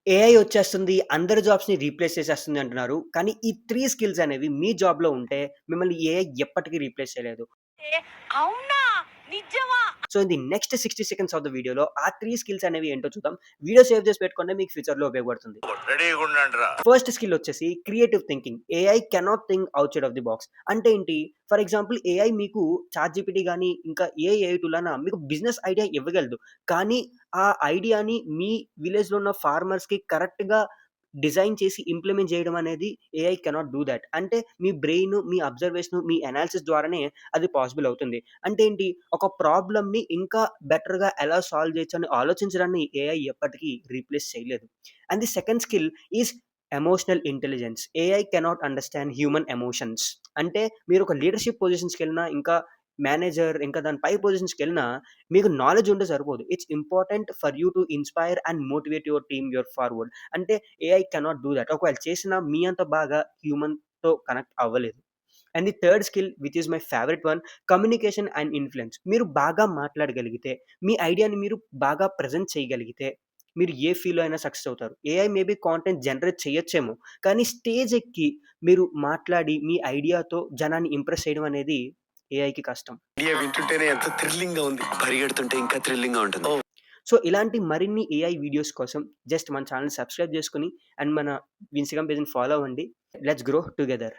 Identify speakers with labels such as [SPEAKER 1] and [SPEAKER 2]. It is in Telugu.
[SPEAKER 1] ఏఐ వచ్చేస్తుంది. అందరి జాబ్స్‌ని రీప్లేస్ చేసేస్తుంది అంటున్నారు. కానీ ఈ 3 స్కిల్స్ అనేవి మీ జాబ్‌లో ఉంటే మిమ్మల్ని ఏఐ ఎప్పటికి రీప్లేస్ చేయలేదు.
[SPEAKER 2] ఏ అవునా? నిజమా?
[SPEAKER 1] So, in the next 60 seconds of the వీడియోలో ఆ 3 స్కిల్స్ అనేవి ఏంటో చూద్దాం. వీడియో సేవ్ చేసి పెట్టుకోండి. మీకు ఫ్యూచర్‌లో ఉపయోగపడుతుంది.
[SPEAKER 3] రెడీగుండండ్రా.
[SPEAKER 1] ఫస్ట్ స్కిల్ వచ్చేసి creative thinking. AI cannot think outside of the box. అంటే ఏంటి? ఫర్ ఎగ్జాంపుల్ ఏఐ మీకు చాట్‌జీపీటీ గాని, ఇంకా ఏ ఏఐ టూల్ అన్నా మీకు బిజినెస్ ఐడియా ఇవ్వగలదు. కానీ ఆ ఐడియాని మీ విలేజ్‌లో ఉన్న ఫార్మర్స్‌కి కరెక్ట్‌గా డిజైన్ చేసి ఇంప్లిమెంట్ చేయడం అనేది ఏఐ కెనాట్ డూ థట్. అంటే మీ బ్రెయిన్, మీ అబ్జర్వేషన్, మీ అనాలిసిస్ ద్వారానే అది పాసిబుల్ అవుతుంది. అంటే ఏంటి? ఒక ప్రాబ్లమ్‌ని ఇంకా బెటర్‌గా ఎలా సాల్వ్ చేయొచ్చు అని ఆలోచించడాన్ని ఏఐ ఎప్పటికీ రీప్లేస్ చేయలేదు. And the second skill is emotional intelligence. AI cannot understand human emotions. అంటే మీరు ఒక లీడర్‌షిప్ పొజిషన్స్‌కెళ్ళినా, ఇంకా మేనేజర్, ఇంకా దాని పై పొజిషన్స్‌కెళ్ళినా మీకు నాలెడ్జ్ ఉంటే సరిపోదు. It's important for you to inspire and motivate your team your forward. అంటే ఏఐ కెనాట్ డూ థట్. ఒకవేళ చేసినా మీ అంత బాగా హ్యూమన్‌తో కనెక్ట్ అవ్వలేదు. And the third skill which is my favourite one, communication and influence. మీరు బాగా మాట్లాడగలిగితే, మీ ఐడియాని మీరు బాగా ప్రెజెంట్ చేయగలిగితే, మీరు ఏ ఫీల్డ్‌లో అయినా సక్సెస్ అవుతారు. ఏఐ మేబీ కాంటెంట్ జనరేట్ చేయొచ్చేమో, కానీ స్టేజ్ ఎక్కి మీరు మాట్లాడి మీ ఐడియాతో జనాన్ని ఇంప్రెస్ చేయడం అనేది ఏఐకి కష్టం.
[SPEAKER 3] ఐడియా వింటుంటేనే ఎంత థ్రిల్లింగ్‌గా ఉంది. పరిగెడుతుంటే ఇంకా థ్రిల్లింగ్‌గా ఉంటుంది.
[SPEAKER 1] సో, ఇలాంటి మరిన్ని ఏఐ వీడియోస్ కోసం జస్ట్ మన ఛానెల్‌ని సబ్స్క్రైబ్ చేసుకొని అండ్ మన ఇన్‌స్టాగ్రామ్ పేజ్‌ని ఫాలో అవ్వండి. Let's grow together.